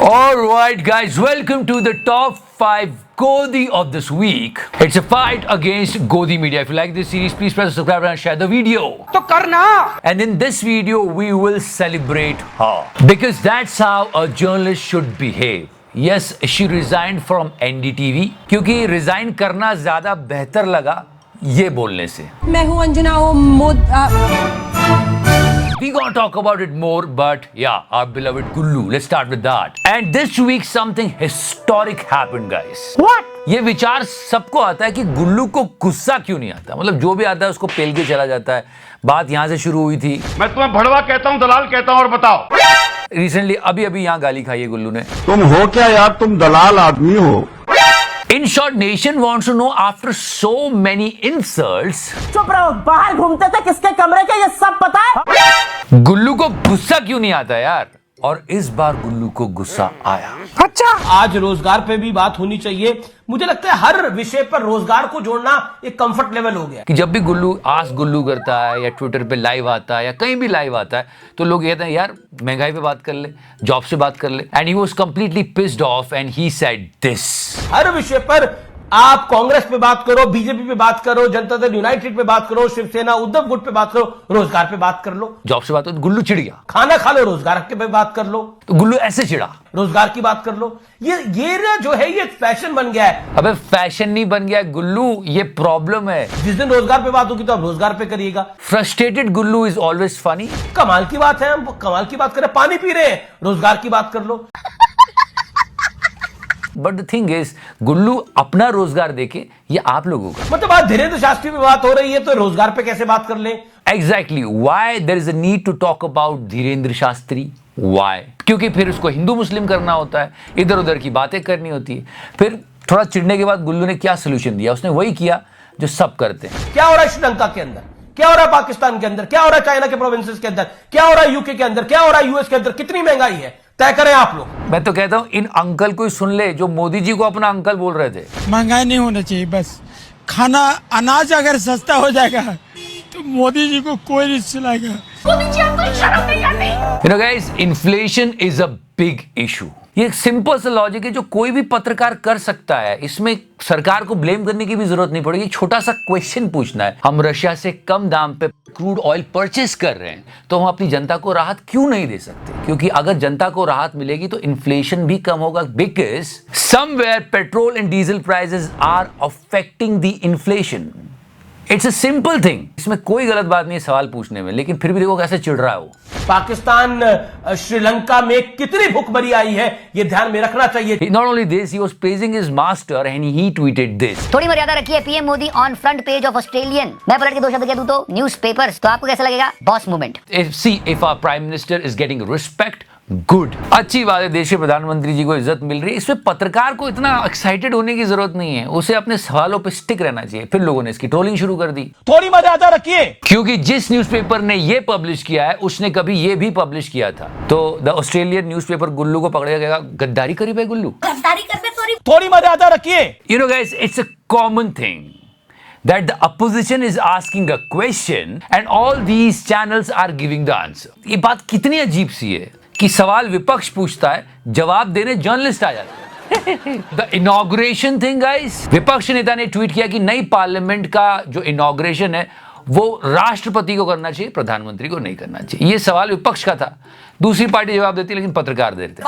Alright guys, welcome to the top 5 Godi of this week. It's a fight against Godi Media. If you like this series, please press subscribe and share the video. तो करना. And in this video, we will celebrate her. Because that's how a journalist should behave. Yes, she resigned from NDTV क्योंकि resign करना ज़्यादा बेहतर लगा ये बोलने से. मैं हूँ Anjana We gonna talk about it more, but yeah, our beloved Gullu. Let's start with that. And this week something historic happened, guys. What? ये विचार सबको आता है कि गुल्लू को गुस्सा क्यों नहीं आता. मतलब जो भी आता है उसको पेल के चला जाता है. बात यहाँ से शुरू हुई थी. मैं तुम्हें भड़वा कहता हूँ, दलाल कहता हूँ, और बताओ. रिसेंटली अभी यहाँ गाली खाई है गुल्लू ने. तुम हो क्या यार, तुम दलाल आदमी हो. In short, nation wants to know after so many insults. चुप रहो, बाहर घूमते थे किसके कमरे के ये सब पता है. गुल्लू को गुस्सा क्यों नहीं आता यार. और इस बार गुल्लू को गुस्सा आया. अच्छा, आज रोजगार पे भी बात होनी चाहिए. मुझे लगता है हर विषय पर रोजगार को जोड़ना एक कंफर्ट लेवल हो गया कि जब भी गुल्लू आस्क गुल्लू करता है या ट्विटर पे लाइव आता है या कहीं भी लाइव आता है तो लोग कहते हैं यार महंगाई पे बात कर ले, जॉब से बात कर ले. And he was completely pissed off and he said this. हर विषय पर आप कांग्रेस पे बात करो, बीजेपी पे बात करो, जनता दल यूनाइटेड पे बात करो, शिवसेना उद्धव गुट पे बात करो, रोजगार पे बात कर लो. जॉब से बात हो तो गुल्लू चिढ़ गया. खाना खा लो, रोजगार के पे बात कर लो. तो गुल्लू ऐसे चिढ़ा, रोजगार की बात कर लो. ये जो है ये फैशन बन गया है. अबे फैशन नहीं बन गया गुल्लू, ये प्रॉब्लम है. जिस दिन रोजगार पे बात होगी तो आप रोजगार पे करिएगा. Frustrated Gullu is always funny. कमाल की बात है, हम कमाल की बात करें, पानी पी रहे हैं, रोजगार की बात कर लो. बट द थिंग इज गुल्लू अपना रोजगार देखे ये आप लोगों का. मतलब आज धीरेन्द्र शास्त्री पे बात हो रही है तो रोजगार पे कैसे बात कर लें. Exactly why there is a need to talk about Dhirendra Shastri. Why? क्योंकि फिर उसको हिंदू मुस्लिम करना होता है, इधर उधर की बातें करनी होती है. फिर थोड़ा चिढ़ने के बाद गुल्लू ने क्या सोल्यूशन दिया. उसने वही किया जो सब करते हैं. क्या हो रहा है श्रीलंका के अंदर, क्या हो रहा है पाकिस्तान के अंदर, क्या हो रहा है चाइना के प्रोविंसेस के अंदर, क्या हो रहा है यूके के अंदर, क्या हो रहा है यूएस के अंदर. कितनी महंगाई है, तय करें आप लोग. मैं तो कहता हूं इन अंकल को ही सुन ले जो मोदी जी को अपना अंकल बोल रहे थे. महंगाई नहीं होना चाहिए, बस खाना अनाज अगर सस्ता हो जाएगा तो मोदी जी को कोई नहीं चिल्लाएगा. You know guys, inflation is a big issue. ये एक सिंपल सा लॉजिक है जो कोई भी पत्रकार कर सकता है. इसमें सरकार को ब्लेम करने की भी जरूरत नहीं पड़ेगी. छोटा सा क्वेश्चन पूछना है, हम रशिया से कम दाम पे क्रूड ऑयल परचेस कर रहे हैं तो हम अपनी जनता को राहत क्यों नहीं दे सकते. क्योंकि अगर जनता को राहत मिलेगी तो इन्फ्लेशन भी कम होगा. Because somewhere petrol and diesel prices are affecting the inflation. It's a simple thing. इसमें कोई गलत बात नहीं है सवाल पूछने में, लेकिन फिर भी देखो कैसे चिढ़ रहा है वो. पाकिस्तान श्रीलंका में कितनी भुखमरी आई है ये ध्यान में रखना चाहिए. Not only this, he was praising his master and he tweeted this. थोड़ी मर्यादा रखिए PM Modi on front page of Australian. मैं पलट के दो शब्द कह दूं तो न्यूज़पेपर्स. तो आपको कैसा लगेगा? Boss movement. If our prime minister is getting respect, good. अच्छी बात है, देश के प्रधानमंत्री जी को इज्जत मिल रही है. इसमें पत्रकार को इतना एक्साइटेड होने की जरूरत नहीं है. उसे अपने सवालों पे स्टिक रहना चाहिए. फिर लोगों ने इसकी ट्रोलिंग शुरू कर दी. थोड़ी मर्यादा रखिए. क्योंकि जिस न्यूज़पेपर ने ये पब्लिश किया है उसने कभी ये भी पब्लिश किया था. तो द ऑस्ट्रेलियन न्यूज़पेपर गुल्लू को पकड़ेगा. गद्दारी करी भाई गुल्लू. गद्दारी कर पे थोड़ी मर्यादा रखिए. You know guys, it's a common thing that the opposition is asking a question and all these channels are giving the answer. ये बात कितनी अजीब सी है कि सवाल विपक्ष पूछता है, जवाब देने जर्नलिस्ट आ जाते हैं. द इनॉग्रेशन थिंग गाइस, विपक्ष नेता ने ट्वीट किया कि नई पार्लियामेंट का जो इनॉग्रेशन है वो राष्ट्रपति को करना चाहिए, प्रधानमंत्री को नहीं करना चाहिए. ये सवाल विपक्ष का था. दूसरी पार्टी जवाब देती लेकिन पत्रकार देते.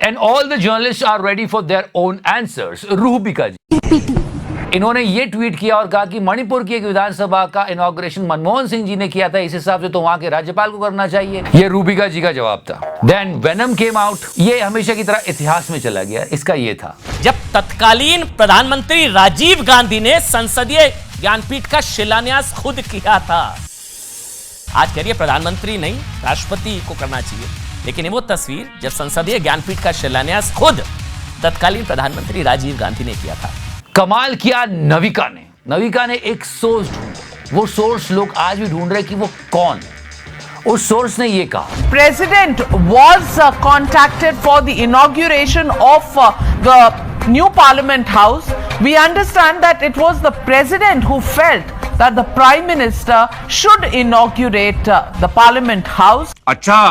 And all the journalist are ready for their own answers. Rubika ji इन्होंने ये ट्वीट किया और कहा कि मणिपुर की एक विधानसभा का इनॉग्रेशन मनमोहन सिंह जी ने किया था, इस हिसाब से तो वहां के राज्यपाल को करना चाहिए. ये रूबिका जी का जवाब था. Then venom came out. ये हमेशा की तरह इतिहास में चला गया. इसका ये था, जब तत्कालीन प्रधानमंत्री राजीव गांधी ने संसदीय ज्ञानपीठ का शिलान्यास खुद किया था. आज कह रही है प्रधानमंत्री नहीं राष्ट्रपति को करना चाहिए, लेकिन वो तस्वीर जब संसदीय ज्ञानपीठ का शिलान्यास खुद तत्कालीन प्रधानमंत्री राजीव गांधी ने किया था. कमाल किया नविका ने एक सोर्स ढूंढा. वो सोर्स लोग आज भी ढूंढ रहे कि वो कौन. उस सोर्स ने ये कहा, President was contacted for the inauguration of the new Parliament House. We understand that it was the President who felt that the Prime Minister should inaugurate the Parliament House. अच्छा.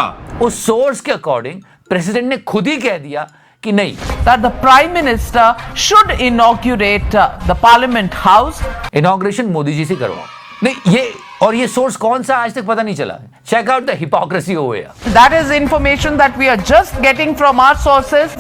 उस सोर्स के according president ने खुद ही कह दिया कि नहीं, that the Prime Minister should inaugurate the Parliament House. Inauguration Modi ji से करवाओ। नहीं, ये सोर्स कौन सा आज तक पता नहीं चला। Check out the hypocrisy over here. That is information that we are just getting from our sources.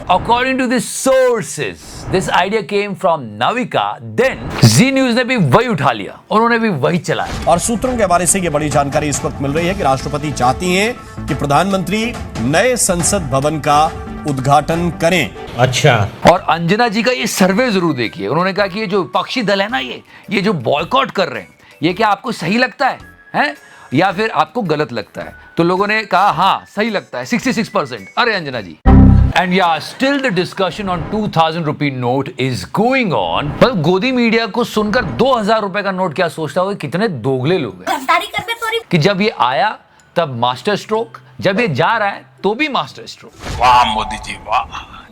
According to the sources, this idea came from Navika. Then Zee News ने भी वही उठा लिया, उन्होंने भी वही चलाया। और सूत्रों के हवाले से ये बड़ी जानकारी इस वक्त मिल रही है कि राष्ट्रपति चाहती हैं कि प्रधानमंत्री नए संसद भवन का उद्घाटन करें। अच्छा, और अंजना जी का ये सर्वे जरूर देखिए। उन्होंने कहा कि ये जो विपक्षी दल है ना, ये जो बॉयकॉट कर रहे हैं, ये क्या आपको सही लगता है या फिर आपको गलत लगता है? तो लोगों ने कहा हाँ सही लगता है, 66%। अरे अंजना जी। And yeah, still the discussion on 2000 rupee note is going on. मतलब गोदी मीडिया को सुनकर 2000 रुपए का नोट क्या सोचता होगा, कितने दोगले लोग हैं कि जब ये आया तब मास्टर स्ट्रोक, जब ये जा रहा है तो भी मास्टर स्ट्रोक। वाह मोदी जी, वाह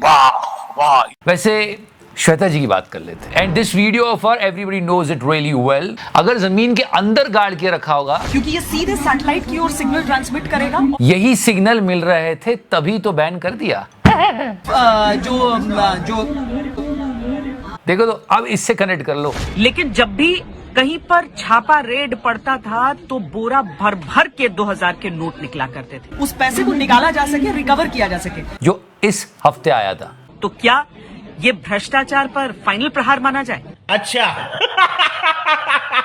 वाह वाह। वैसे श्वेता जी की बात कर लेते हैं। And this video of her everybody knows it really well. अगर जमीन के अंदर गाड़ के रखा होगा, क्योंकि ये सीधे सैटेलाइट की ओर सिग्नल ट्रांसमिट करेगा, यही सिग्नल मिल रहे थे तभी तो बैन कर दिया। जो देखो, तो अब इससे कनेक्ट कर लो। लेकिन जब भी कहीं पर छापा रेड पड़ता था तो बोरा भर भर के 2000 के नोट निकला करते थे। उस पैसे को निकाला जा सके, रिकवर किया जा सके, जो इस हफ्ते आया था। तो क्या ये भ्रष्टाचार पर फाइनल प्रहार माना जाए? अच्छा।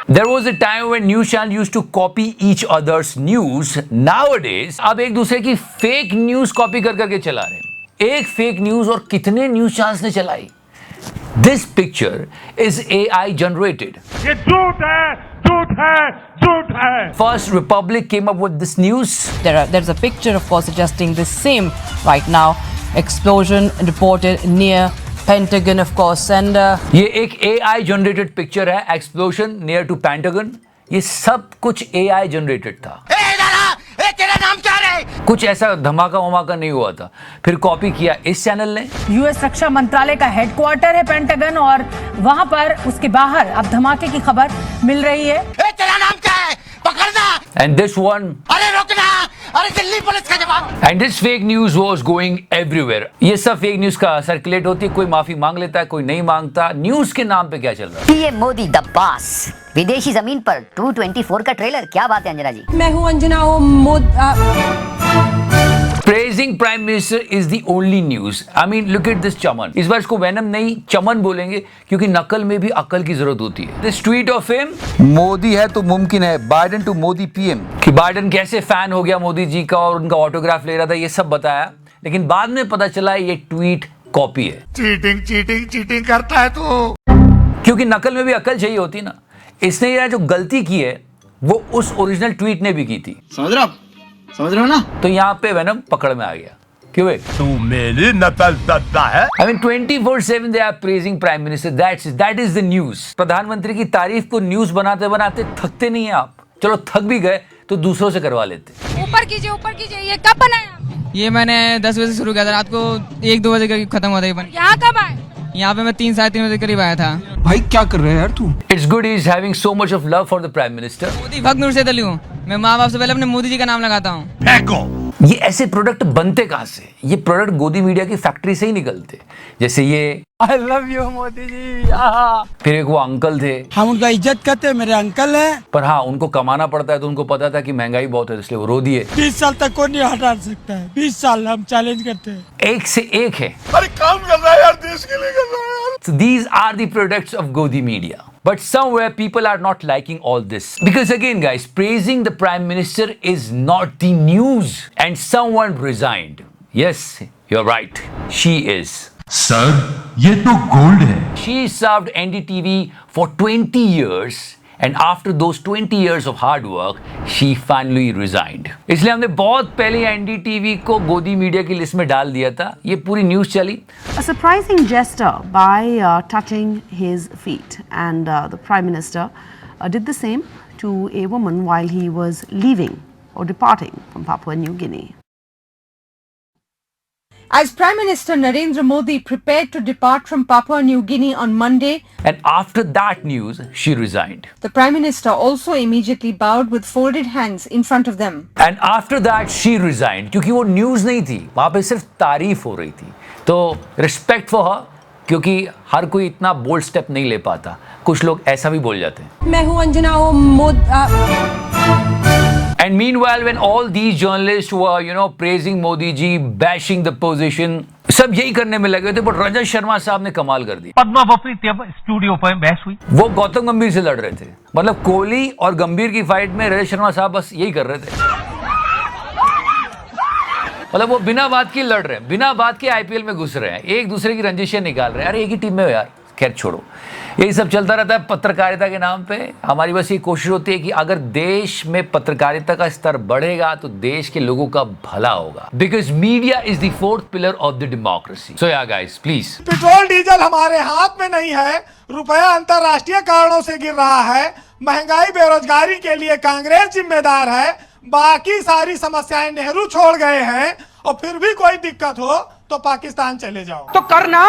There was a time when news channels used to copy each other's news. Nowadays, अब एक दूसरे की फेक न्यूज कॉपी कर करके चला रहे हैं। एक फेक न्यूज और कितने न्यूज चैनल्स ने चलाई। This picture is AI generated. ये झूठ है, झूठ है, झूठ है। First Republic came up with this news. There's a picture, of course, suggesting the same right now. Explosion reported near Pentagon, of course, and ये एक AI generated picture है, explosion near to Pentagon. ये सब कुछ AI generated था। तेरा नाम क्या है? कुछ ऐसा धमाका वमाका नहीं हुआ था। फिर कॉपी किया इस चैनल ने। यूएस रक्षा मंत्रालय का हेडक्वार्टर है पेंटागन, और वहां पर उसके बाहर अब धमाके की खबर मिल रही है। तेरा नाम क्या है? पकड़ना। And this one, अरे रोकना, अरे दिल्ली पुलिस का जवाब। and this fake news was going everywhere. ये सब फेक न्यूज का सर्कुलेट होती है, कोई माफी मांग लेता है, कोई नहीं मांगता। न्यूज के नाम पे क्या चल रहा है? पीएम मोदी द बॉस, विदेशी जमीन पर 224 का ट्रेलर। क्या बात है अंजना जी? मैं हूं Anjana. Praising Prime Minister is the only news. I mean, look at this चमन। इस बार इसको वैनम नहीं चमन बोलेंगे, क्योंकि नकल में भी अकल की जरूरत होती है। This tweet of him, Modi है तो मुमकिन है, बाइडेन टू मोदी पीएम, कि बाइडेन कैसे फैन हो गया मोदी जी का और उनका ऑटोग्राफ ले रहा था, ये सब बताया। लेकिन बाद में पता चला ये ट्वीट कॉपी है। चीटिंग करता है तो। क्योंकि नकल में भी अकल चाहिए होती ना। इसने ये जो गलती की है वो उस ओरिजिनल ट्वीट ने भी की थी। समझ रहे हो ना? तो यहाँ पे वेनम पकड़ में आ गया। क्यों? तू मेरी नकल करता है। I mean 24/7 they are praising Prime Minister. That is the news. प्रधानमंत्री की तारीफ को न्यूज बनाते बनाते थकते नहीं है आप। चलो थक भी गए तो दूसरों से करवा लेते। ऊपर कीजिए, ऊपर कीजिए। ये कब बनाया? ये मैंने 10 बजे शुरू किया था, रात को 1-2 बजे करीब खत्म हुआ था। यहाँ कब आए? यहाँ पे मैं 3-3:30 बजे करीब आया था। भाई क्या कर रहे हैं यार तू? It's good he is having so much of love for the Prime Minister. Modi भक्त नूर से हूँ मैं। माँ बाप से पहले अपने मोदी जी का नाम लगाता हूँ। ये ऐसे प्रोडक्ट बनते कहाँ से? ये प्रोडक्ट गोदी मीडिया की फैक्ट्री से ही निकलते। जैसे ये I love you Modi ji. फिर एक वो अंकल थे, हम उनका इज्जत करते हैं, मेरे अंकल हैं। पर हाँ उनको कमाना पड़ता है तो उनको पता था कि महंगाई बहुत है, इसलिए वो रो दिए। 20 साल तक कोई नहीं हटा सकता है। 20 साल हम चैलेंज करते हैं। एक से एक है। अरे काम कर रहा है यार, देश के लिए कर रहा है यार। So these are the products of Godi media. But somewhere people are not liking all this. Because again guys, praising the Prime Minister is not the news. And someone resigned. Yes, you're right. She is. Sir ये तो gold है। She served NDTV for 20 years. And after those 20 years of hard work, she finally resigned. इसलिए हमने बहुत पहले NDTV को गोदी media की लिस्ट में डाल दिया था। ये पूरी न्यूज़ चली। A surprising gesture by touching his feet, and the Prime Minister did the same to a woman while he was leaving or departing from Papua New Guinea. As Prime Minister Narendra Modi prepared to depart from Papua New Guinea on Monday, And after that news, she resigned. the Prime Minister also immediately bowed with folded hands in front of them. And after that, she resigned. क्योंकि वो news नहीं थी, वहाँ पे सिर्फ तारीफ हो रही थी. तो रिस्पेक्ट फॉर हर, क्योंकि हर कोई इतना बोल्ड स्टेप नहीं ले पाता. कुछ लोग ऐसा भी बोल जाते हैं. मैं हूं Anjana And meanwhile, when all these journalists were, praising Modi ji, bashing the position, सब यही करने में लगे थे, but रजत शर्मा साहब ने कमाल कर दी. पद्मा बप्पी स्टूडियो पर बहस हुई. वो गौतम गंभीर से लड़ रहे थे. मतलब कोहली और गंभीर की फाइट में रजत शर्मा साहब बस यही कर रहे थे. मतलब वो बिना बात के लड़ रहे हैं, बिना बात के आईपीएल में घुस रहे हैं, एक दूसरे की रंजिशें निकाल रहे हैं. अरे एक ही टीम में हो यार. खैर छोड़ो, यही सब चलता रहता है पत्रकारिता के नाम पे. हमारी बस ये कोशिश होती है कि अगर देश में पत्रकारिता का स्तर बढ़ेगा तो देश के लोगों का भला होगा. Because media is the fourth pillar of the democracy. So yeah guys please. Petrol diesel हमारे हाथ में नहीं है, रुपया अंतर्राष्ट्रीय कारणों से गिर रहा है, महंगाई बेरोजगारी के लिए कांग्रेस जिम्मेदार है, बाकी सारी समस्याएं नेहरू छोड़ गए हैं, और फिर भी कोई दिक्कत हो तो पाकिस्तान चले जाओ. तो करना